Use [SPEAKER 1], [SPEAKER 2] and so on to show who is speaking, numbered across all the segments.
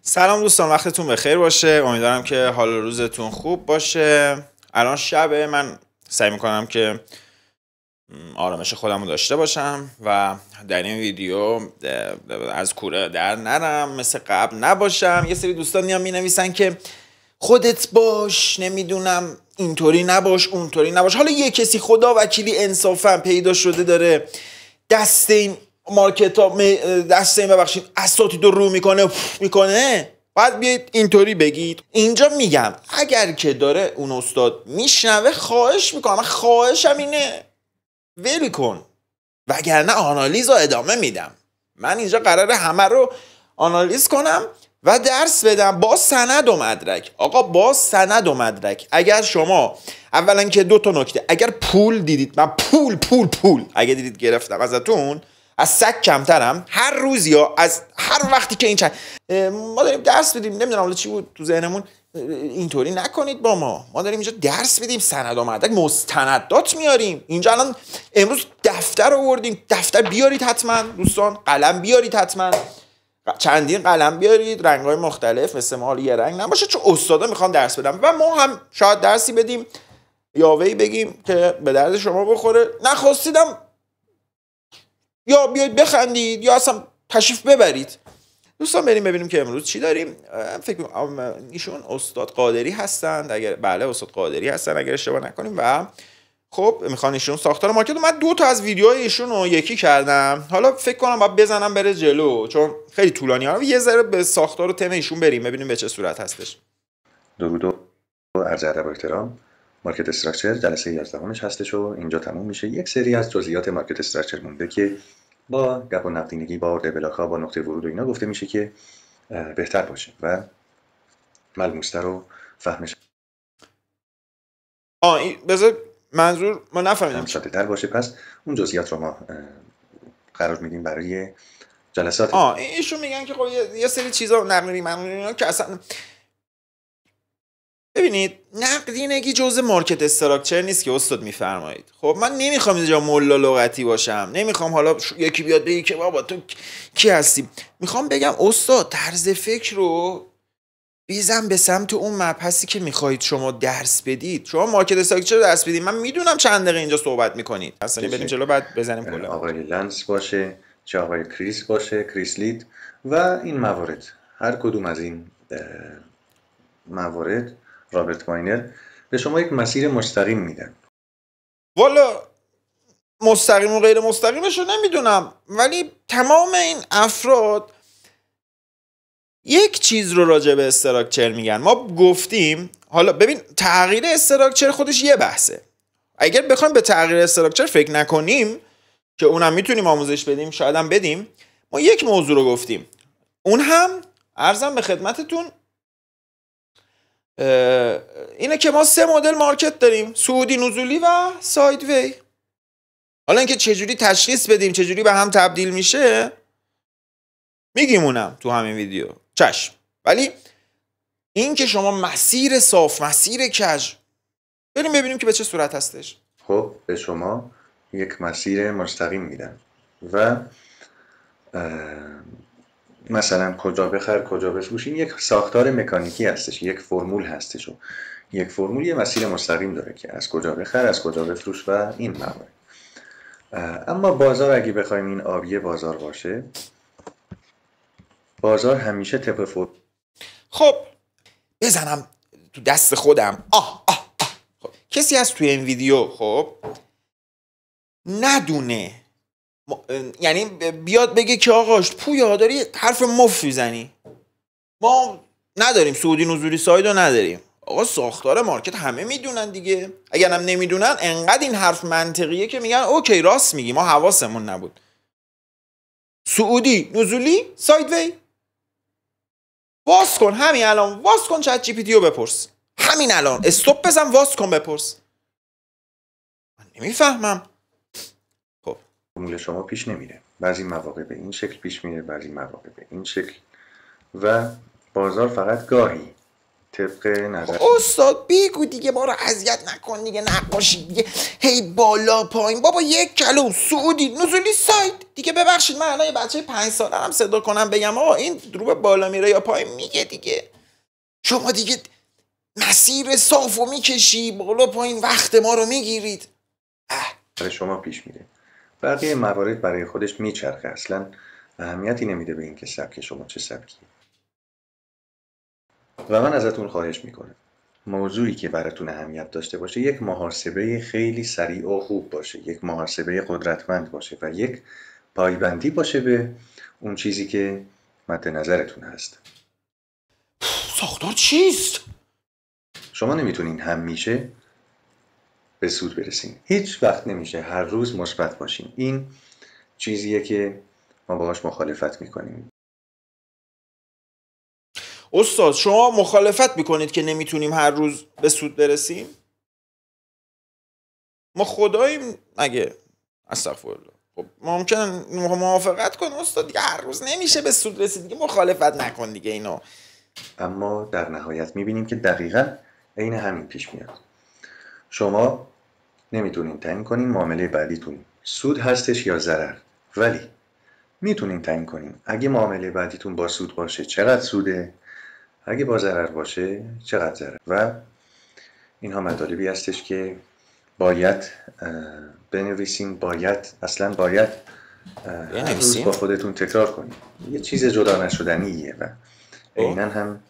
[SPEAKER 1] سلام دوستان، وقتتون بخیر باشه. امیدوارم که حال و روزتون خوب باشه. الان شبه، من سعی میکنم که آرامش خودم رو داشته باشم و در این ویدیو از کوره در نرم، مثل قبل نباشم. یه سری دوستان میان مینویسن که خودت باش، نمیدونم اینطوری نباش اونطوری نباش. حالا یه کسی خدا وکیلی انصافا پیدا شده داره دست این مارکت ها، دست این ببخشید اساتید رو میکنه، باید بیایید اینطوری بگید. اینجا میگم اگر که داره اون استاد میشنوه، خواهش میکنم، من خواهشم اینه ویل کن، وگرنه آنالیز رو ادامه میدم. من اینجا قراره همه رو آنالیز کنم و درس بدم با سند و مدرک. آقا با سند و مدرک. اگر شما اولا که دو تا نکته، اگر پول دیدید، من پول اگر دیدید گرفتم ازتون، از سگ کمترم. هر روز یا از هر وقتی که این ما داریم درس بدیم، نمیدونم حالا چی بود تو ذهنمون، اینطوری نکنید با ما داریم اینجا درس بدیم، سند و مدرک مستندات میاریم. اینجا الان امروز دفتر آوردیم، دفتر بیارید حتما دوستان، قلم بیارید حتما، چندین قلم بیارید، رنگ‌های مختلف، مثل ما یه رنگ نباشه، چون استادا میخوان درس بدن و ما هم شاید درسی بدیم یا وی بگیم که به درد شما بخوره. نخواستیدم یا بیاید بخندید یا اصلا تشریف ببرید. دوستان بریم ببینیم که امروز چی داریم. فکر کنم ایشون استاد قادری هستند، اگر بله استاد قادری هستن اگر اشتباه نکنیم، و خب میخوان ایشون ساختار مارکت. من 2 تا از ویدیوهای ایشون رو یکی کردم، حالا فکر کنم باید بزنم بره جلو چون خیلی طولانی ها. یه ذره به ساختار و تم ایشون بریم ببینیم به چه صورت هستش.
[SPEAKER 2] درود و عرض ادب و احترام. مارکت استراکچر جلسه 11 هستش و اینجا تموم میشه. یک سری از جزئیات مارکت استراکچر مونده که با گپ و نقدینگی، با ارده بلاک ها، با نقطه ورود و اینا گفته میشه که بهتر باشه و ملموس‌تر و فهمش
[SPEAKER 1] بذار منظور ما نفهمیدیم
[SPEAKER 2] ساده تر باشه. پس اون جزئیات رو ما قرار میدیم برای جلسات.
[SPEAKER 1] ایشون میگن که خب یه سری چیزا نقدینگی که اصلا ببینید، نقدینگی جزء مارکت استراکچر نیست که استاد میفرمایید. خب من نمیخوام اینجا ملا لغتی باشم، نمیخوام حالا یکی بیاد بگه که بابا تو کی هستی. میخوام بگم استاد طرز فکر رو بیزم به سمت اون مبحثی که میخواهید شما درس بدید. شما مارکت استراکچر درس بدید، من میدونم چند دقیقه اینجا صحبت میکنید، اصلا بریم جلو بعد بزنیم کلا.
[SPEAKER 2] آقای لنس باشه، چه آقای کریس باشه، کریس لید و این موارد، هر کدوم از این موارد رابرت ماینر به شما یک مسیر مستقیم میدن.
[SPEAKER 1] والا مستقیم و غیر مستقیمش رو نمیدونم، ولی تمام این افراد یک چیز رو راجع به استراکچر میگن. ما گفتیم حالا ببین، تغییر استراکچر خودش یه بحثه. اگر بخوایم به تغییر استراکچر فکر نکنیم که اونم میتونیم آموزش بدیم، شاید هم بدیم، ما یک موضوع رو گفتیم، اون هم عرضم به خدمتتون اینه که ما 3 مدل مارکت داریم: صعودی، نزولی و سایدوی. حالا اینکه چجوری تشخیص بدیم، چجوری به هم تبدیل میشه، میگیم اونم تو همین ویدیو، چشم. ولی این که شما مسیر صاف، مسیر کج، بریم ببینیم که به چه صورت هستش.
[SPEAKER 2] خب به شما یک مسیر مستقیم میدن و مثلا کجا بخر کجا بفروش، این یک ساختار مکانیکی هستش، یک فرمول هستش و یک فرمول یه مسیر مستقیم داره که از کجا بخر، از کجا بفروش و این موارد. اما بازار، اگه بخوایم این آبیه بازار باشه، بازار همیشه طبق فرمول.
[SPEAKER 1] خب بزنم تو دست خودم. خب. کسی هست توی این ویدیو خب ندونه، یعنی بیاد بگه که آقاش پویا داری حرف مفت میزنی، ما نداریم صعودی، نزولی، ساید رو نداریم. آقا ساختار مارکت همه میدونن دیگه. اگر هم نمیدونن، انقدر این حرف منطقیه که میگن اوکی راست میگی، ما حواسمون نبود. صعودی، نزولی، سایدوی. واس کن همین الان، واس کن چت جی پی تی رو بپرس، همین الان استاپ بزن، واس کن بپرس. من نمیفهمم. خب
[SPEAKER 2] فرمول شما پیش نمیره، بعضی مواقع به این شکل پیش میره، بعضی مواقع به این شکل و بازار فقط گاهی طبق نظر
[SPEAKER 1] استاد بگو دیگه، ما رو اذیت نکن دیگه، نقاشی دیگه هی بالا پایین. بابا یک کلو سعودی نزولی سایت دیگه. ببخشید من الان یه بچه 5 ساله هم صدا کنم بگم آقا این رو به بالا میره یا پایین میگه دیگه. شما دیگه مسیر صافو میکشی بالا پایین، وقت ما رو میگیرید.
[SPEAKER 2] برای شما پیش میره. بقیه موارد برای خودش میچرخه، اصلا اهمیتی نمیده به اینکه سبک شما چه سبکیه. و من ازتون خواهش میکنم موضوعی که براتون اهمیت داشته باشه یک محاسبه خیلی سریع و خوب باشه، یک محاسبه قدرتمند باشه و یک پایبندی باشه به اون چیزی که مد نظرتون هست.
[SPEAKER 1] ساختار چیست؟
[SPEAKER 2] شما نمیتونین همیشه به سود برسین، هیچ وقت نمیشه هر روز مثبت باشین. این چیزیه که ما باهاش مخالفت میکنیم.
[SPEAKER 1] استاد شما مخالفت میکنید که نمیتونیم هر روز به سود برسیم؟ ما خداییم مگه؟ استغفرالله. خب ممکن موافقت کن استاد دیگه، هر روز نمیشه به سود رسید دیگه، مخالفت نکن دیگه اینو.
[SPEAKER 2] اما در نهایت میبینیم که دقیقاً عین همین پیش میاد. شما نمیتونین تعیین کنین معامله بعدیتون سود هستش یا ضرر، ولی میتونین تعیین کنین اگه معامله بعدیتون با سود باشه چقدر سوده، اگه با ضرر باشه چقدر ضرر. و اینها مطالبی هستش که باید بنویسین، باید هر روز با خودتون تکرار کنین. یه چیز جدا نشدنیه و عیناً هم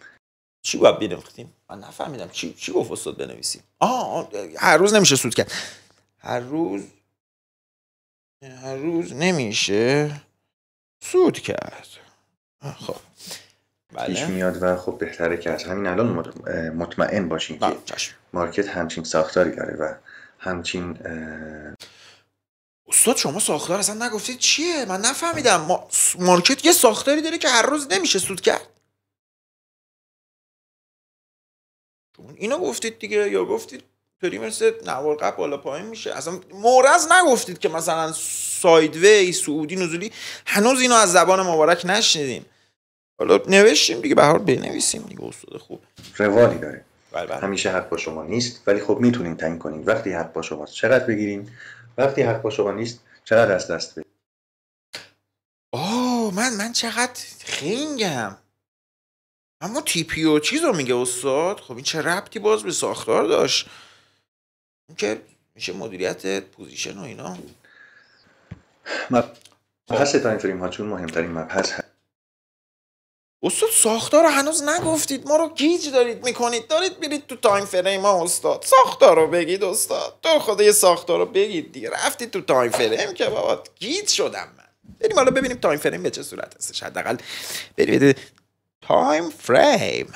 [SPEAKER 1] چی باید بنویسیم؟ من نفهمیدم چی گفت استاد بنویسیم؟ هر روز نمیشه سود کرد. هر روز نمیشه سود کرد. خب
[SPEAKER 2] پیش
[SPEAKER 1] بله
[SPEAKER 2] میاد و خب بهتره که از همین الان مطمئن باشین که مارکت همچین ساختاری داره و همچین.
[SPEAKER 1] استاد شما ساختار اصلا نگفتید چیه؟ من نفهمیدم. مارکت یه ساختاری داره که هر روز نمیشه سود کرد. اینو گفتید دیگه، یا گفتید پری مثل نوار قب بالا پایین میشه؟ اصلا مورز نگفتید که مثلا سایدوی سعودی نزولی. هنوز اینو از زبان مبارک نشنیدیم. حالا نوشتیم دیگه، به هر حال بنویسیم دیگه استاد. خوب
[SPEAKER 2] روالی داره.
[SPEAKER 1] بله.
[SPEAKER 2] همیشه حق با شما نیست، ولی خب میتونین تعیین کنین وقتی حق با شماست چقدر بگیرین، وقتی حق با شما نیست چقدر از دست بدین.
[SPEAKER 1] من چقدر خنگم. اما تیپی و چیز رو میگه استاد. خب این چه ربطی باز به ساختار داشت؟ این که میشه مدیریت پوزیشن و اینا.
[SPEAKER 2] مبحث تایم فریم ها چون مهمترین مبحث هست.
[SPEAKER 1] استاد ساختار رو هنوز نگفتید، ما رو گیج دارید میکنید، دارید برید تو تایم فریم ها. استاد ساختار رو بگید استاد، تو خدا یه ساختار رو بگید دیگه. رفتید تو تایم فریم که بابا گیج شدم من. بریم حالا ببینیم تایم فریم به چه صورت هستش. حداقل بریم تایم فریم.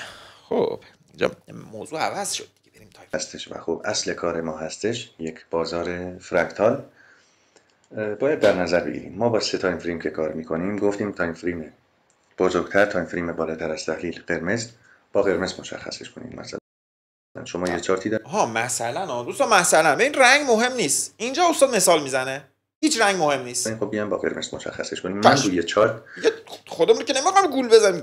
[SPEAKER 1] خب اینجا موضوع عوض شد دیگه، بریم تایم
[SPEAKER 2] هستش و خب اصل کار ما هستش یک بازار فرکتال. باید در نظر بگیریم ما با 3 تایم فریم که کار میکنیم. گفتیم تایم فریم بزرگتر، تایم فریم بالاتر از تحلیل قرمز، با قرمز مشخصش کنیم. مثلا شما یه چارتی دارید.
[SPEAKER 1] مثلا دوستان مثلا این رنگ مهم نیست. اینجا استاد مثال میزنه، هیچ رنگ مهم نیست.
[SPEAKER 2] خب بیام با قرمز مشخصش کنیم. من روی چارت
[SPEAKER 1] خودمون که نمیخوام گول بزنیم،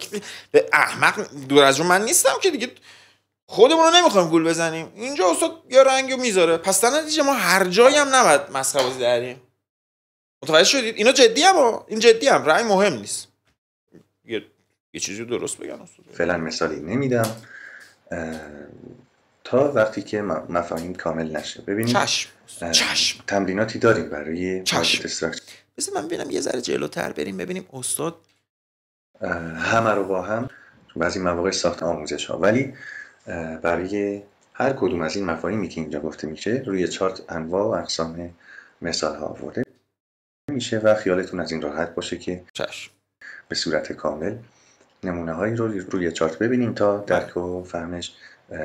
[SPEAKER 1] به احمق دور از من نیستم که دیگه. خودمون رو نمیخوایم گول بزنیم. اینجا استاد یه رنگو میذاره، پس در نتیجه ما هر جایی هم نباید مسخره بازی دریم. متوجه شدید؟ اینا جدی هم این جدی هم رنگ مهم نیست. یه چیزی درست بگن استاد.
[SPEAKER 2] فعلا مثالی نمیدم تا وقتی که مفاهیم کامل نشه. ببینید
[SPEAKER 1] چشم
[SPEAKER 2] تمریناتی داریم برای مارکت استراکچر.
[SPEAKER 1] بذار من ببینم یه ذره جلوتر بریم ببینیم استاد
[SPEAKER 2] همه رو با هم بعضی مواقع ساخت آموزش ها، ولی برای هر کدوم از این مفاهیمی که اینجا گفته میشه روی چارت انواع و اقسام مثال ها آورده میشه و خیالتون از این راحت باشه که به صورت کامل نمونه هایی رو روی چارت ببینیم تا درک و فهمش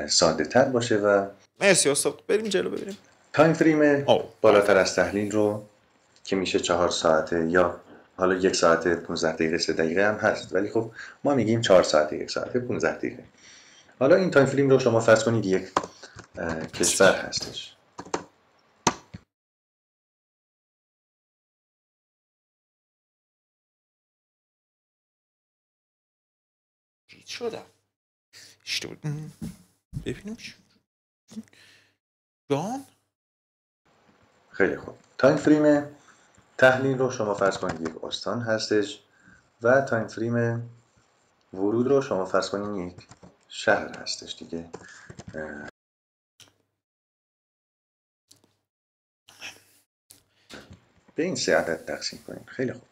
[SPEAKER 2] ساده تر باشه. و
[SPEAKER 1] مرسی استاد. بریم جلو ببینیم.
[SPEAKER 2] تایم فریم بالاتر از تحلیل رو که میشه 4 ساعته یا حالا 1 ساعت 15 دقیقه 3 دقیقه هم هست، ولی خب ما میگیم 4 ساعته 1 ساعت 15 دقیقه. حالا این تایم فریم رو شما فرض کنید یک کشور هستش.
[SPEAKER 1] گیج شدم. اشتباه ببینیم جان.
[SPEAKER 2] خیلی خوب. تایم فریم تحلیل رو شما فرض کنید یک استان هستش و تایم فریم ورود رو شما فرض کنید یک شهر هستش دیگه. به این 3 عدد تقسیم کنیم. خیلی خوب.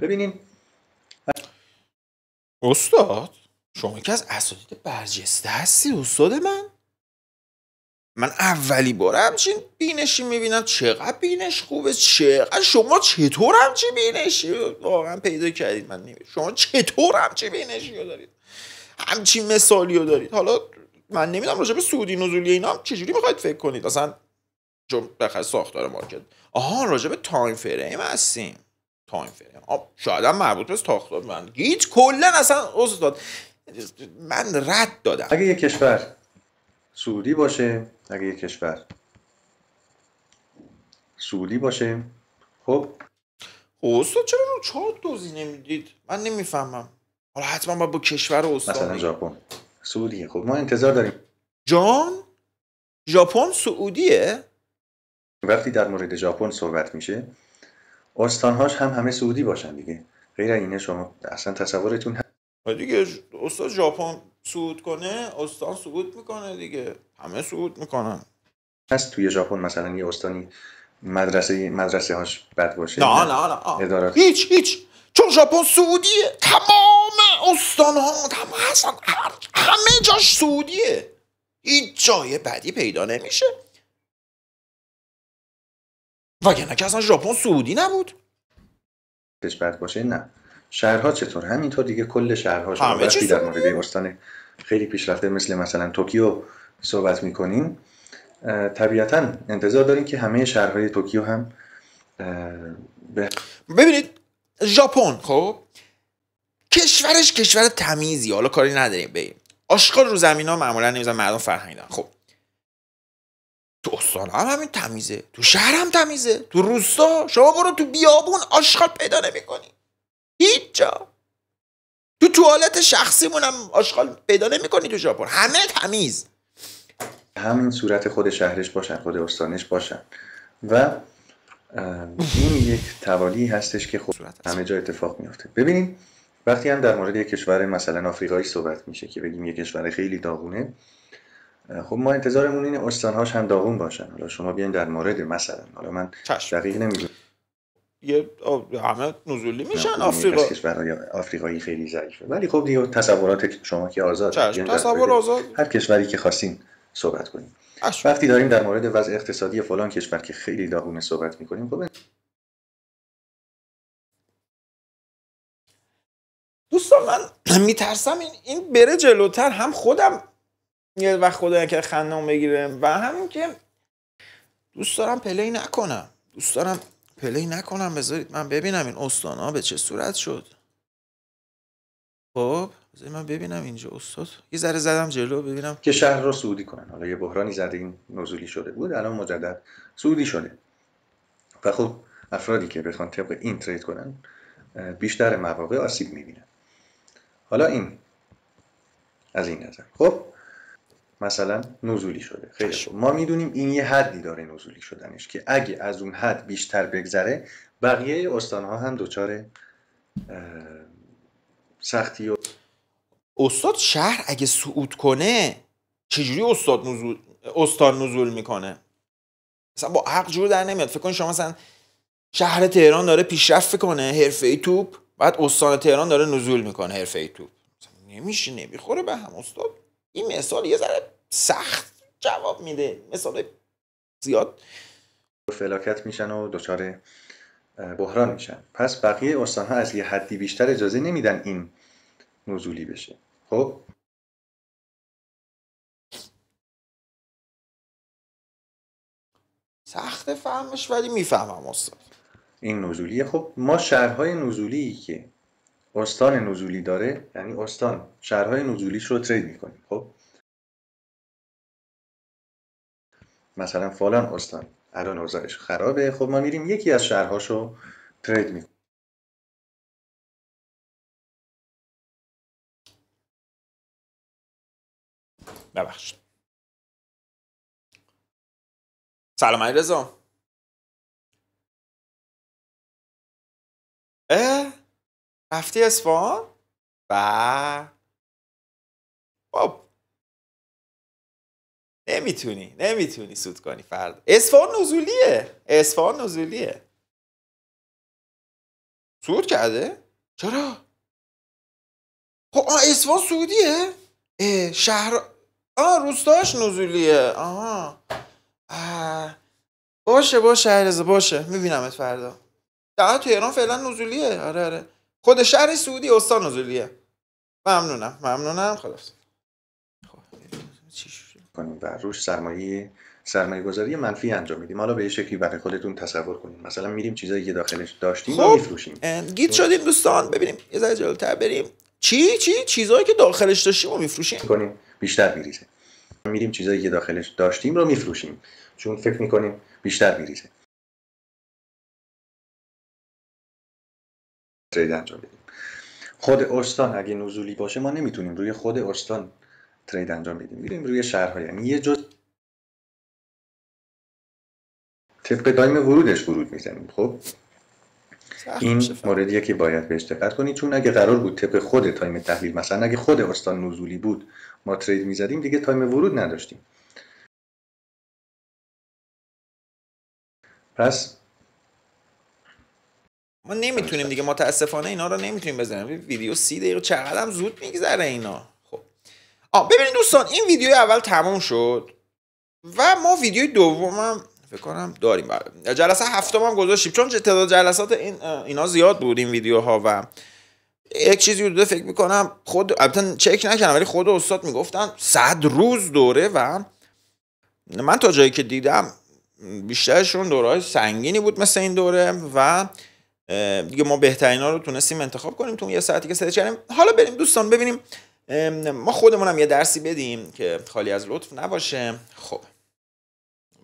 [SPEAKER 2] ببینیم
[SPEAKER 1] استاد شما که از اساتید برجسته هستی استاد من اولی بار همچین بینشی میبینم. چقدر بینش خوبه، چقدر شما چطور همچین بینشی واقعا پیدا کردید؟ من نمیدونم شما چطور همچین بینشی رو دارید، همچین مثالی رو دارید. حالا من نمیدونم راجع به سعودی نزولی اینا هم چجوری میخواید فکر کنید اصلا، چون بخاطر ساختار مارکت. آها راجع به تایم فریم هستیم. تایم فریم شاید هم مربوط به ساختار من هیچ کلا اصلا استاد من رد دادم.
[SPEAKER 2] اگه یک کشور سعودی باشه، اگه یک کشور سعودی باشه، خب
[SPEAKER 1] استاد چرا رو چارت توضیح نمیدید؟ من نمیفهمم. حالا حتما باید با کشور استان
[SPEAKER 2] مثلا ژاپن سعودیه، خب ما انتظار داریم
[SPEAKER 1] جان ژاپن سعودیه؟
[SPEAKER 2] وقتی در مورد ژاپن صحبت میشه استانهاش هم همه سعودی باشن دیگه. غیر اینه شما اصلا تصورتون
[SPEAKER 1] دیگه استاد ژاپن صعود کنه استان صعود میکنه دیگه، همه صعود میکنن.
[SPEAKER 2] هست توی ژاپن مثلا یه استانی مدرسه هاش بد باشه؟
[SPEAKER 1] نه
[SPEAKER 2] ادارات
[SPEAKER 1] هیچ چون ژاپن سعودیه، تمام استان ها همه جاش سعودیه، هیچ جای بدی پیدا نمیشه. وگرنه که اصلا ژاپن سعودی نبود.
[SPEAKER 2] بد باشه نه. شهرها چطور؟ همینطور دیگه کل شهرها. شما
[SPEAKER 1] همه چی
[SPEAKER 2] وقتی در
[SPEAKER 1] سعودیه.
[SPEAKER 2] مورد استان خیلی پیشرفته مثلا توکیو صحبت میکنیم طبیعتا انتظار داریم که همه شهرهای توکیو هم
[SPEAKER 1] ببینید ژاپن خب کشور تمیزی، حالا کاری نداریم به این آشغال رو زمین ها معمولا نمیزن، مردم فرهنگی دارن. خب تو استان هم همین تمیزه، تو شهر هم تمیزه، تو روستا شما برو تو بیابون آشغال پیدا نمی‌کنی هیچ جا. تو توالت شخصیمون هم آشغال پیدا نمی‌کنی تو ژاپن، همه تمیز.
[SPEAKER 2] همین صورت خود شهرش باشن، خود استانش باشن و این یک توالی هستش که خب همه جا اتفاق میفته. ببینیم وقتی هم در مورد یک کشور مثلا آفریقایی صحبت میشه که بگیم یک کشور خیلی داغونه، خب ما انتظارمون اینه استانهاش هم داغون باشن. حالا شما بیاین در مورد مثلا، حالا من دقیق نمیدونم،
[SPEAKER 1] یه همه نزولی میشن
[SPEAKER 2] آفریقا، کشورهای آفریقایی خیلی ضعیفه، ولی خب دیگه تصورات شما که آزاده،
[SPEAKER 1] تصور آزاد،
[SPEAKER 2] هر کشوری که خواستین صحبت کنیم. وقتی داریم در مورد وضع اقتصادی فلان کشور که خیلی داغونه صحبت میکنیم، خب
[SPEAKER 1] دوستان من میترسم این بره جلوتر، هم خودم یه وقت خدا که خندم بگیره و همین که دوست دارم پلی نکنم. بذارید من ببینم این استانا به چه صورت شد. خب بذارید من ببینم اینجا استاد یه ذره زدم جلو ببینم
[SPEAKER 2] که شهر رو سعودی کنن. حالا یه بحرانی زده این نزولی شده بود، الان مجدد سعودی شده و خب افرادی که بخوان طبق این ترید کنن بیشتر مواقع آسیب میبینن. حالا این از این نظر خب مثلا نزولی شده، خیلی خوب، ما میدونیم این یه حدی داره نزولی شدنش که اگه از اون حد بیشتر بگذره بقیه استانها هم دچار سختی و
[SPEAKER 1] استاد شهر اگه صعود کنه چجوری استان نزول میکنه؟ مثلا با عقل جور در نمیاد. فکر کن شما مثلا شهر تهران داره پیشرفت کنه حرفه‌ای توپ، بعد استان تهران داره نزول میکنه حرفه‌ای توپ، نمیشه، نمیخوره به هم استاد. این مثال یه ذره سخت جواب میده، مثال زیاد
[SPEAKER 2] فلاکت میشن و دچار بحران میشن. پس بقیه استانها از یه حدی بیشتر اجازه نمیدن این نزولی بشه. خب
[SPEAKER 1] سخت فهمش ولی میفهمم استاد
[SPEAKER 2] این نزولیه. خب ما شهرهای نزولی که استان نزولی داره، یعنی استان شهرهای نزولیش رو ترید میکنیم. خب مثلا فلان استان الان اوضاعش خرابه، خب ما میریم یکی از شهرهاشو ترید میکنیم.
[SPEAKER 1] ببخشید. سلام علیرضا. رفتی اصفهان؟ خب نمیتونی سود کنی فردا. اصفهان نزولیه. سود کرده؟ چرا؟ خب اصفهان سعودیه؟ شهر روستاش نزولیه. باشه علیرضا، باشه، میبینمت فردا. در تهران فعلا نزولیه. آره خود شهر سعودی استان نزولیه. ممنونم. خلاص
[SPEAKER 2] کنیم و روش سرمایه گذاری منفی انجام میدیم. حالا به یه شکلی برای خودتون تصور کنیم، مثلا میریم چیزایی که داخلش داشتیم رو میفروشیم.
[SPEAKER 1] گیت شدیم دوستان. ببینیم یه ذره جلوتر بریم. چیزایی که داخلش داشتیم رو میفروشیم
[SPEAKER 2] کنیم بیشتر میریزه. میریم چیزایی که داخلش داشتیم رو میفروشیم چون فکر میکنیم بیشتر میریزه. ترید انجام بدیم. خود استان اگه نزولی باشه ما نمیتونیم روی خود استان ترید انجام بدیم. میریم روی شهرها، یعنی یه جز طبق تایم ورودش ورود میزنیم. خب این موردیه که باید بهش دقت کنید، چون اگه قرار بود طبق خود تایم تحلیل، مثلا اگه خود استان نزولی بود ما ترید میزدیم، دیگه تایم ورود نداشتیم. پس
[SPEAKER 1] ما نمیتونیم دیگه، متاسفانه اینا رو نمیتونیم بزنیم. ویدیو 30 دقیقه چقدر هم زود میگذره اینا. خب ببینید دوستان، این ویدیو اول تموم شد و ما ویدیو دومم فکر کنم داریم. جلسه هفتم هم گذاشتیم چون تعداد جلسات اینا زیاد بود این ویدیوها و یک چیزی حدود فکر میکنم البته چک نکردم ولی خود استاد میگفتن 100 روز دوره و من تا جایی که دیدم بیشترشون دوره‌های سنگینی بود مثل این دوره و دیگه ما بهترینا رو تونستیم انتخاب کنیم تو یه ساعتی که سرچ کردیم. حالا بریم دوستان ببینیم ما خودمونم یه درسی بدیم که خالی از لطف نباشه. خب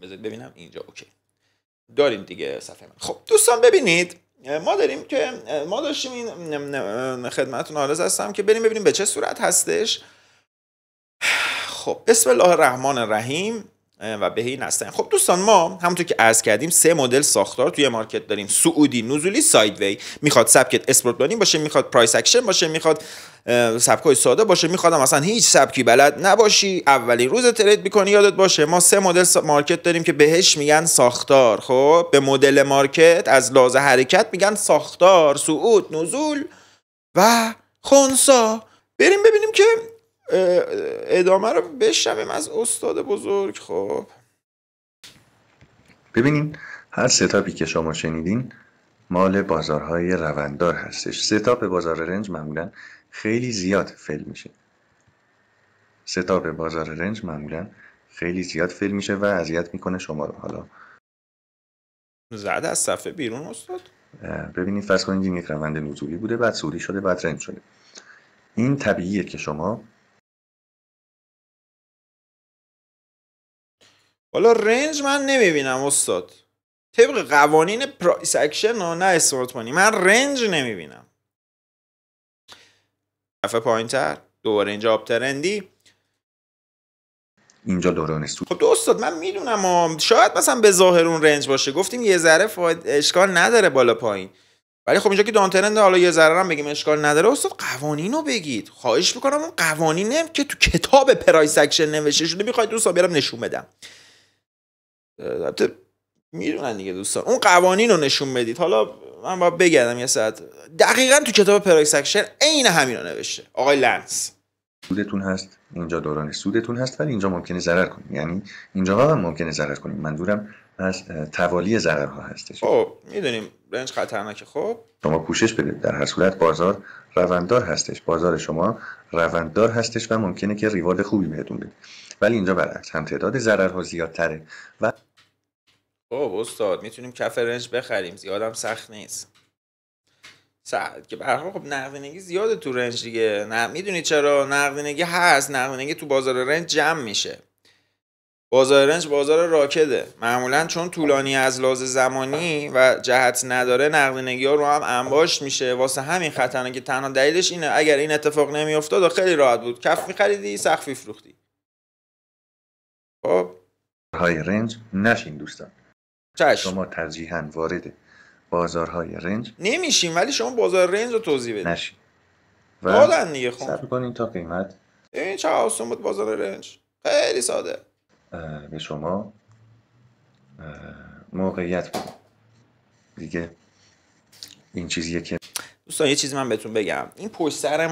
[SPEAKER 1] بذارید ببینم اینجا اوکی داریم دیگه صفحه من. خب دوستان ببینید ما داشتیم این خدمتتون عرض هستم که بریم ببینیم به چه صورت هستش. خب بسم الله الرحمن الرحیم و بهی نستعین. خب دوستان ما همونطور که عرض کردیم 3 مدل ساختار توی مارکت داریم: سعودی، نزولی، سایدوی. میخواد سبکت اسپورت پلنینگ باشه، میخواد پرایس اکشن باشه، میخواد سبکای ساده باشه، میخواد مثلا هیچ سبکی بلد نباشی، اولی روز ترید میکنی. یادت باشه ما 3 مدل مارکت داریم که بهش میگن ساختار. خب به مدل مارکت از لحاظ حرکت میگن ساختار: صعود، نزول و خنثی. بریم ببینیم که ادامه رو بشنویم از استاد بزرگ. خب
[SPEAKER 2] ببینین هر ستاپی که شما شنیدین مال بازارهای روندار هستش. ستاپ بازار رنج معمولا خیلی زیاد فیل میشه و اذیت میکنه شما رو. حالا
[SPEAKER 1] زد از صفحه بیرون استاد.
[SPEAKER 2] ببینید فرض کنید این یک روند نزولی بوده، بعد سعودی شده، بعد رنج شده. این طبیعیه که شما
[SPEAKER 1] حالا رنج من نمیبینم استاد، طبق قوانین پرایس اکشن نه اسپورت مانی من رنج نمیبینم. صفحه پایینتر دوباره اینجا آب ترندی،
[SPEAKER 2] اینجا دوران سود.
[SPEAKER 1] خب استاد من میدونم شاید مثلا به ظاهر اون رنج باشه، گفتیم یه ذره اشکال نداره بالا پایین، ولی خب اینجا که دان ترند حالا یه ذره هم بگیم اشکال نداره. استاد قوانینو بگید خواهش میکنم. اون قوانینه که تو کتاب پرایس اکشن نوشته شده میخواید دوستان بیارم نشون بدم. البته میدونن دیگه دوستان، اون قوانین رو نشون بدید. حالا من باید بگردم یه ساعت دقیقاً تو کتاب پرایس اکشن عین همین رو نوشته آقای لنس.
[SPEAKER 2] سودتون هست، اینجا دوران سودتون هست، ولی اینجا ممکنه ضرر کنیم، یعنی اینجا هم ممکنه ضرر کنیم. منظورم از توالی ضررها هستش.
[SPEAKER 1] خب میدونیم رنج خطرناکه. خب
[SPEAKER 2] شما کوشش بدید، در هر صورت بازار روندار هستش، بازار شما روندار هستش و ممکنه که ریوارد خوبی بهتون بده، ولی اینجا برعکس هم تعداد ضررها زیادتره و
[SPEAKER 1] خب استاد میتونیم کف رنج بخریم، زیادم سخت نیست. که به هر حال خب نقدینگی زیاده تو رنج دیگه. نه میدونید چرا نقدینگی هست؟ نقدینگی تو بازار رنج جمع میشه. بازار رنج بازار راکده معمولا، چون طولانی از لحاظ زمانی و جهت نداره نقدینگی ها رو هم انباشت میشه. واسه همین خطرناکه. تنها دلیلش اینه اگر این اتفاق نمیافتاد خیلی راحت بود، کف میخریدی سقف میفروختی. خب
[SPEAKER 2] های رنج نشین دوستان.
[SPEAKER 1] چشم
[SPEAKER 2] شما ترجیحاً وارد بازارهای رنج
[SPEAKER 1] نمیشیم، ولی شما بازار رنج رو توضیح بدید.
[SPEAKER 2] نشین و
[SPEAKER 1] دادن دیگه. خب
[SPEAKER 2] صبر کنین تا قیمت
[SPEAKER 1] این چه آسون بود. بازار رنج خیلی ساده.
[SPEAKER 2] به شما موقعیت بده دیگه. این چیزیه که
[SPEAKER 1] دوستان یه چیزی من بهتون بگم، این پشت سر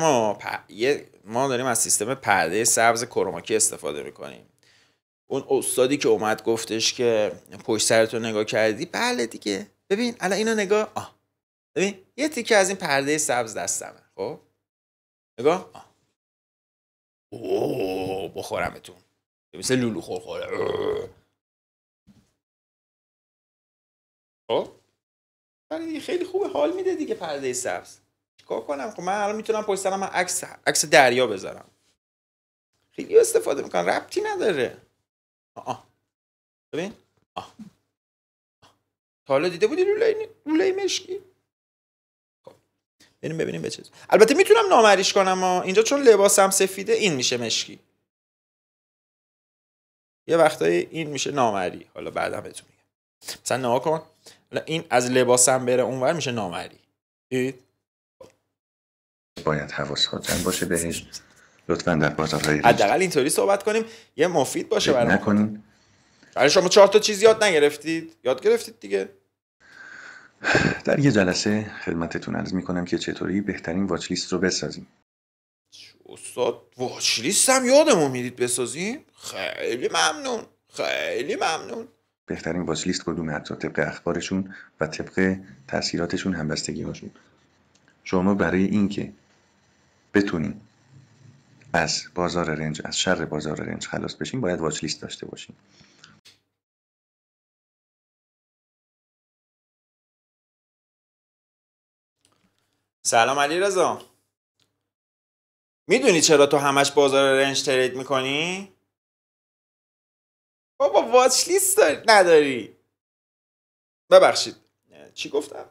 [SPEAKER 1] ما داریم از سیستم پرده سبز کروماکی استفاده میکنیم. اون استادی که اومد گفتش که پشت سرتو نگاه کردی، بله دیگه. ببین الان اینو نگاه، ببین یه تیکه از این پرده سبز دستمه. خب نگاه، اوه بخورمتون، مثل لولو خورخوره. خب ولی خیلی خوبه، حال میده دیگه پرده سبز. چیکار کنم؟ خب من الان میتونم پشت سرم عکس دریا بذارم. خیلی استفاده میکنم، ربطی نداره. ببین تا حالا دیده بودی لوله مشکی؟ خب بریم ببینیم به چیز. البته میتونم نامریش کنم اینجا چون لباسم سفیده این میشه مشکی، یه وقتایی این میشه نامری. حالا بعدا بهتون میگم. مثلا نگاه کن، این از لباسم بره اونور میشه نامری. دید؟
[SPEAKER 2] باید حواست جمع باشه بهش. لطفاً در بازارهای رنج
[SPEAKER 1] حداقل اینطوری صحبت کنیم یه مفید باشه برام.
[SPEAKER 2] نکنین.
[SPEAKER 1] ولی شما 4 تا چیز یاد نگرفتید؟ یاد گرفتید دیگه.
[SPEAKER 2] در یه جلسه خدمتتون عرض میکنم که چطوری بهترین واچ لیست رو بسازیم.
[SPEAKER 1] استاد واچ لیست هم یادمون میدید بسازیم؟ خیلی ممنون، خیلی ممنون.
[SPEAKER 2] بهترین واچ لیست کدومه؟ حتی طبق اخبارشون و طبق تاثیراتشون، همبستگی هاشون. شما برای اینکه بتونین از بازار رنج، از شر بازار رنج خلاص بشین، باید واچ لیست داشته باشین.
[SPEAKER 1] سلام علی رضا، میدونی چرا تو همش بازار رنج ترید میکنی؟ بابا واچ لیست نداری. ببخشید چی گفتم؟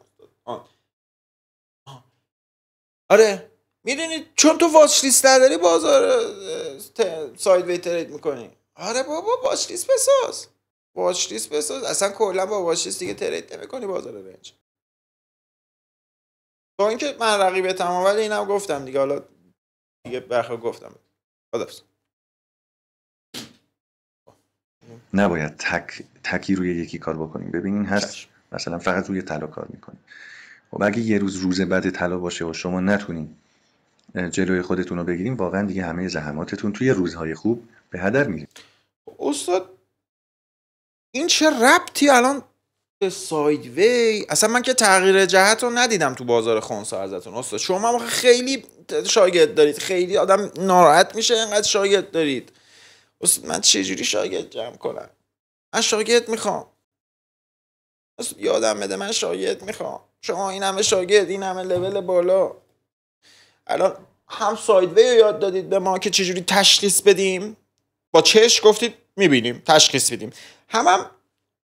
[SPEAKER 1] آره میدونی چون تو واچ لیست نداری بازار ساید وی ترید میکنی. آره بابا واچ لیست بساز، واچ لیست بساز. اصلا کلا با واچ لیست دیگه ترید نمیکنی بازار رنج. با اینکه من رقیبتم ولی اینم گفتم دیگه. حالا دیگه برخلاف گفتم. خداحافظ.
[SPEAKER 2] نباید تکی روی یکی کار بکنیم. ببینین هست مثلا فقط روی طلا کار میکنیم. خب اگه یه روز بد طلا باشه و شما نتونین جلوی خودتون رو بگیرین، واقعا دیگه همه زحماتتون توی روزهای خوب به هدر میره.
[SPEAKER 1] استاد این چه ربطی الان به ساید وی؟ اصلا من که تغییر جهت رو ندیدم تو بازار خنثی ازتون استاد. شما خیلی شاگرد دارید، خیلی آدم ناراحت میشه اینقدر شاگرد دارید. استاد من چجوری شاگرد جمع کنم؟ من شاگرد میخوام. استاد یادم بده من شاگرد میخوام. شما این همه شاگرد، این همه لول بالا، الان هم ساید وی رو یاد دادید به ما که چجوری تشخیص بدیم، با چشم گفتید میبینیم تشخیص بدیم، هم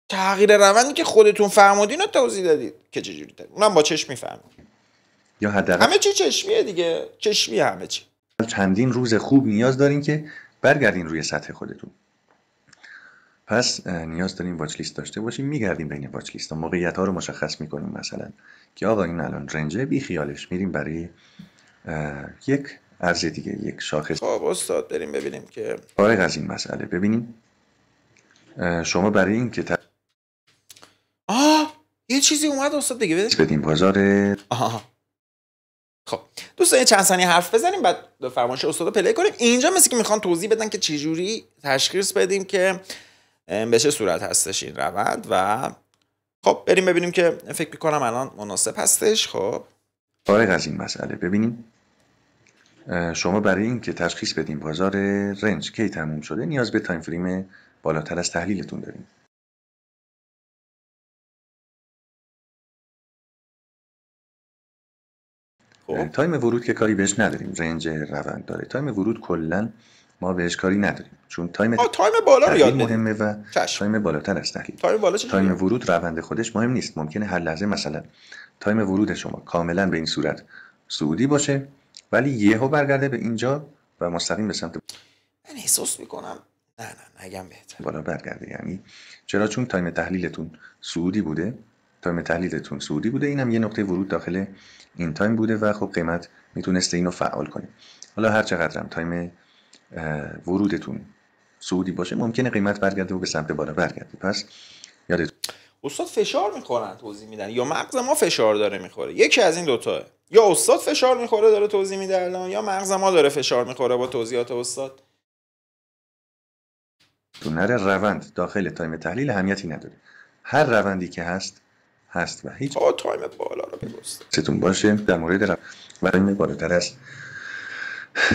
[SPEAKER 1] تغییر روندی که خودتون فرمودین رو توضیح دادید که چجوری اونم با چشم میفهمید.
[SPEAKER 2] یا حداقل
[SPEAKER 1] همه چی چشمیه دیگه، چشمی همه چی.
[SPEAKER 2] چندین روز خوب نیاز دارین که برگردین روی سطح خودتون. پس نیاز داریم واچ لیست داشته باشیم. میگردیم بین واچ لیست ها، موقعیت ها رو مشخص میکنیم. مثلا که آقا این الان رنجه، بی خیالش میریم برای یک ارز دیگه، یک شاخص.
[SPEAKER 1] خب استاد بریم ببینیم که
[SPEAKER 2] فارغ از این مسئله ببینیم شما برای این که
[SPEAKER 1] یه چیزی اومد استاد دیگه
[SPEAKER 2] بدیم بازار.
[SPEAKER 1] خب دوستان یه چند ثانیه حرف بزنیم بعد فرمایش استاد رو پلی کنیم. اینجا مثل که میخوان توضیح بدن که چجوری تشخیص بدیم که به چه صورت هستش این روند. و خب بریم ببینیم که فکر میکنم الان مناسب هستش. خب
[SPEAKER 2] فارغ از این مسئله ببینیم شما برای این که تشخیص بدیم بازار رنج کی تموم شده، نیاز به تایم فریم بالاتر از تحلیلتون داریم. تایم ورود که کاری بهش نداریم، رنج روند داره. تایم ورود کلا ما بهش کاری نداریم چون تایم
[SPEAKER 1] بالا رو یاد
[SPEAKER 2] مهمه و تایم بالاتر از تحلیل. تایم ورود روند خودش مهم نیست. ممکنه هر لحظه مثلا تایم ورود شما کاملا به این صورت صعودی باشه ولی یهو برگرده به اینجا و مستقیم به سمت.
[SPEAKER 1] من احساس میکنم نه نگم بهتر.
[SPEAKER 2] بالا برگرده. یعنی چرا؟ چون تایم تحلیلتون صعودی بوده، اینم یه نقطه ورود داخل این تایم بوده و خب قیمت میتونسته اینو فعال کنه. حالا هر چقدرم تایم ورودتون صعودی باشه ممکنه قیمت برگرده و به سمت بالا برگرده. پس یادتون
[SPEAKER 1] استاد فشار میخورن توضیح میدن یا مغز ما فشار داره میخوره؟ یکی از این دوتاه. یا استاد فشار میخوره داره توضیح میده الان، یا مغز ما داره فشار میخوره با توضیحات استاد.
[SPEAKER 2] تو نره روند داخل تایم تحلیل اهمیتی نداره. هر روندی که هست و هیچ
[SPEAKER 1] تایم بالا رو بگست
[SPEAKER 2] ستون باشه در مورد و تایم بالاتر از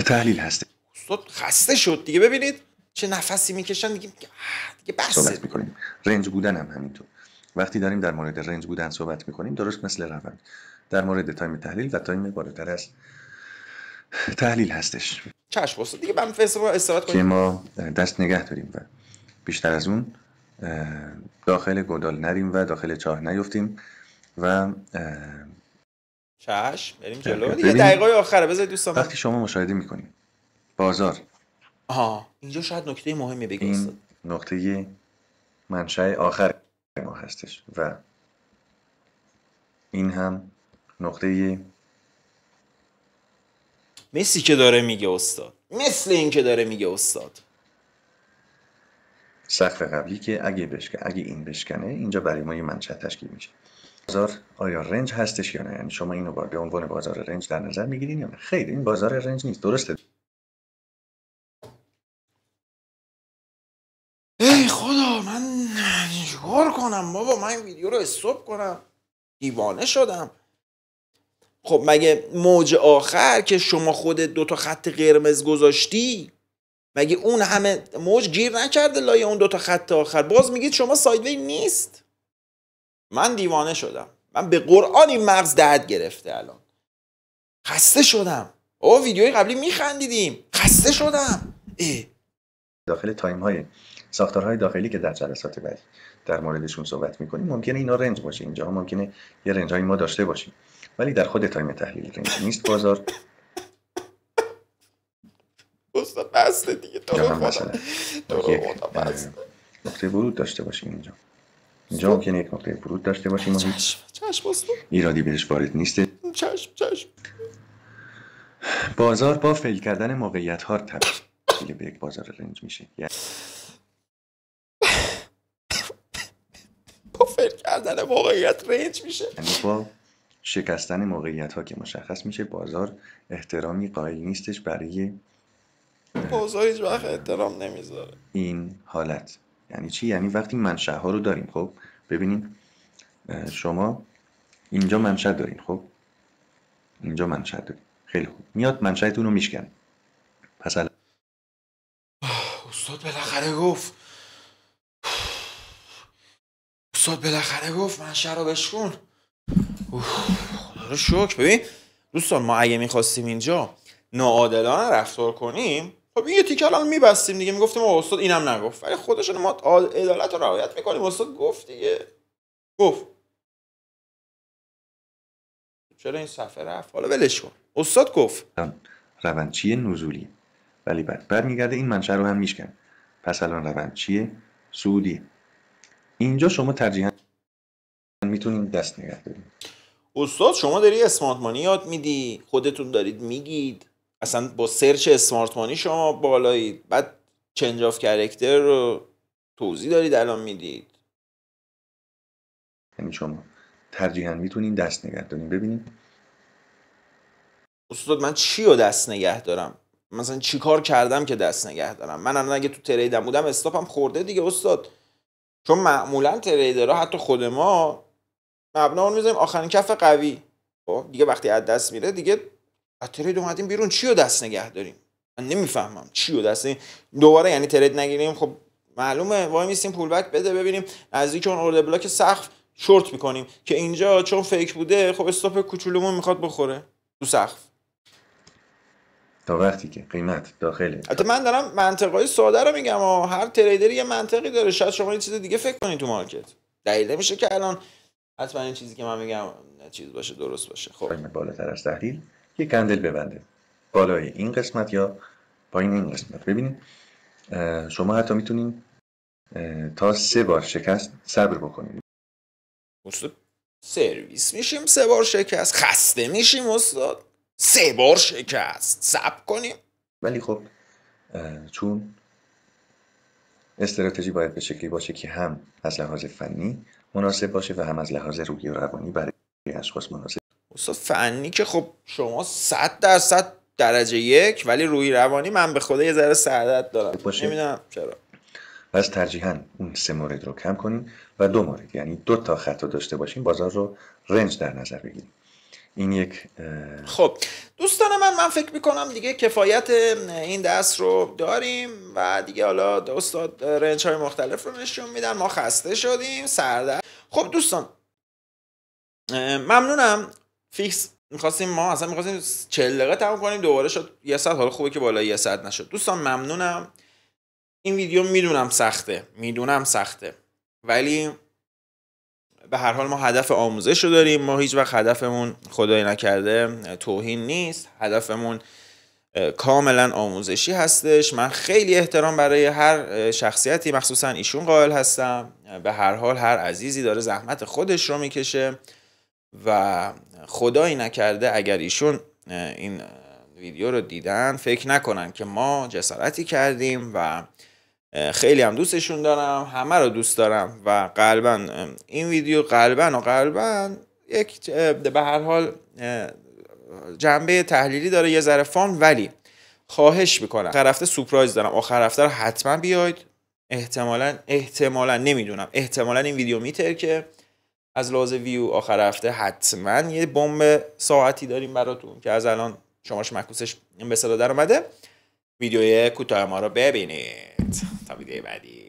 [SPEAKER 2] تحلیل هست.
[SPEAKER 1] استاد خسته شد دیگه، ببینید چه نفسی میکشن دیگه بس
[SPEAKER 2] صحبت میکنیم. رنج بودن هم همینطور. وقتی داریم در مورد رنج بودن صحبت میکنیم درست مثل روند در مورد تایم تحلیل و تایم بالاتر از تحلیل هستش.
[SPEAKER 1] چشم استاد دیگه من استراحت کنیم
[SPEAKER 2] که ما دست نگه داریم و بیشتر از اون داخل گودال نریم و داخل چاه نیفتیم و
[SPEAKER 1] چشم بریم جلو دیگه. دقیقه آخره بذارید دوستان.
[SPEAKER 2] وقتی شما مشاهده میکنیم بازار
[SPEAKER 1] اینجا شاید نکته مهمی بگم
[SPEAKER 2] این
[SPEAKER 1] استاد.
[SPEAKER 2] نقطه منشأ آخر ما هستش و این هم نقطه
[SPEAKER 1] مثل که داره میگه استاد، مثل این که داره میگه استاد
[SPEAKER 2] سقف قبلی که اگه این بشکنه اینجا برای ما یه منشأ تشکیل میشه. بازار آیا رنج هستش یا نه؟ یعنی شما اینو به عنوان بازار رنج در نظر میگیرین یا نه؟ خیر، این بازار رنج نیست. درسته؟
[SPEAKER 1] ای خدا من چیکار کنم بابا؟ من این ویدیو رو استاپ کنم؟ دیوانه شدم. خب مگه موج آخر که شما خودت 2 خط قرمز گذاشتی، مگه اون همه موج گیر نکرده لای اون 2 خط آخر؟ باز میگید شما سایدوی نیست. من دیوانه شدم. من به قرآن این مغز درد گرفته الان. خسته شدم. ویدیوی قبلی میخندیدیم. خسته شدم.
[SPEAKER 2] داخل تایم های ساختارهای داخلی که در جلسات بعدی در موردشون صحبت میکنیم ممکنه اینا رنج باشه. اینجا ممکنه یه رنج های ما داشته باشیم ولی در خود تایم تحلیل رنج نیست بازار.
[SPEAKER 1] استاد بسته دیگه. تو رو خدا
[SPEAKER 2] نقطه ورود داشته باشیم. اینجا ممکنه یک نقطه ورود داشته باشیم و هیچ ایرادی بهش وارد نیست.
[SPEAKER 1] چشم.
[SPEAKER 2] بازار با فیل کردن موقعیت ها تبدیل به یک بازار رنج میشه.
[SPEAKER 1] با فیل کردن موقعیت رنج میشه.
[SPEAKER 2] یعنی با شکستن موقعیت ها که مشخص میشه بازار احترامی قائل نیستش برای
[SPEAKER 1] بازار هیچ وقت احترام نمیذاره
[SPEAKER 2] این حالت. یعنی چی؟ یعنی وقتی منشأ ها رو داریم، خب ببینیم شما اینجا منشأ دارین، خب اینجا منشأ دارین، خیلی خوب، میاد منشأتون رو میشکنه. پس
[SPEAKER 1] استاد بالاخره گفت منشأ رو بشکن. خدا رو شکر. ببین دوستان ما اگه میخواستیم اینجا ناعادلانه رفتار کنیم خب این یه تیکه الان میبستیم دیگه، میگفتیم استاد اینم نگفت، ولی خودشون ما عدالت رو رعایت میکنیم. استاد گفت دیگه، گفت چرا این صفحه رفت؟ حالا ولش کن. استاد گفت
[SPEAKER 2] روندچی نزولی ولی بعد برمیگرده این منشأ رو هم میشکنه. پس الان روندچی صعودی. اینجا شما ترجیحاً میتونین دست نگه دارین.
[SPEAKER 1] استاد شما داری اسمارت مانی یاد میدی، خودتون دارید میگید، اصلا با سرچ اسمارت مانی شما بالایید، بعد چنج آف کرکتر رو توضیح دارید الان میدید.
[SPEAKER 2] یعنی شما ترجیحاً میتونین دست نگه دارین. ببینید
[SPEAKER 1] استاد من چی رو دست نگه دارم؟ مثلا چی کار کردم که دست نگه دارم؟ من الان اگه تو تریدم بودم استاپم خورده دیگه استاد. چون معمولا تریدرها حتی خود ما مبنا رو میذاریم آخرین کف قوی. خب دیگه وقتی از دست میره دیگه از ترید اومدیم بیرون، چی رو دست نگه داریم؟ من نمیفهمم چی رو دست دوباره یعنی ترید نگیریم. خب معلومه وای میسیم پول بک بده ببینیم نزدیک اون اورد بلاک سقف شورت میکنیم که اینجا چون فیک بوده خب استاپ کوچولومون میخواد بخوره تو سقف.
[SPEAKER 2] تا وقتی که قیمت داخله،
[SPEAKER 1] البته من دارم منطقای ساده رو میگم و هر تریدری یه منطقی داره، شاید شما یه چیز دیگه فکر کنید تو مارکت. دلیل نمیشه که الان حتما این چیزی که من میگم چیز باشه درست باشه. خب
[SPEAKER 2] بالاتر از تحلیل یک کندل ببنده بالای این قسمت یا پایین این قسمت. ببینید شما حتی میتونین تا 3 بار شکست صبر بکنید.
[SPEAKER 1] استاد سرویس میشیم 3 بار شکست؟ خسته میشیم استاد 3 بار شکست صبر کنیم؟
[SPEAKER 2] ولی خب چون استراتژی باید به شکلی باشه که هم از لحاظ فنی مناسب باشه و هم از لحاظ روحی و روانی برای اشخاص مناسب.
[SPEAKER 1] استاد فنی که خب شما 100% درجه 1، ولی روحی روانی من به خدا یه ذره سعادت دارم
[SPEAKER 2] باشه.
[SPEAKER 1] نمیدونم چرا.
[SPEAKER 2] پس ترجیحاً اون 3 مورد رو کم کنین و 2 مورد، یعنی 2 تا خط رو داشته باشین، بازار رو رنج در نظر بگیریم. این یک
[SPEAKER 1] خب دوستان من فکر میکنم دیگه کفایت این دست رو داریم و دیگه حالا استاد رنج های مختلف رو نشون میدن، ما خسته شدیم سردرد. خب دوستان ممنونم. فیکس میخواستیم ما اصلا میخواستیم 40 دقیقه تموم کنیم، دوباره شد 1 ساعت. حالا خوبه که بالای 1 ساعت نشد. دوستان ممنونم. این ویدیو میدونم سخته ولی به هر حال ما هدف آموزش رو داریم. ما هیچ وقت هدفمون خدای نکرده توهین نیست، هدفمون کاملا آموزشی هستش. من خیلی احترام برای هر شخصیتی مخصوصا ایشون قائل هستم. به هر حال هر عزیزی داره زحمت خودش رو میکشه و خدایی نکرده اگر ایشون این ویدیو رو دیدن فکر نکنن که ما جسارتی کردیم و خیلی هم دوستشون دارم، همه رو دوست دارم و قلبا این ویدیو قلبا یک به هر حال جنبه تحلیلی داره، یه ذره فان، ولی خواهش میکنم آخر هفته سورپرایز دارم. آخر هفته رو حتما بیاید. احتمالا نمیدونم، احتمالا این ویدیو میترکه از لحاظ ویو. آخر هفته حتما یه بمب ساعتی داریم براتون که از الان شماش معکوسش به صدا در اومده. ویدیوی کوتاه ما رو ببینید تا ویدیو بعدی.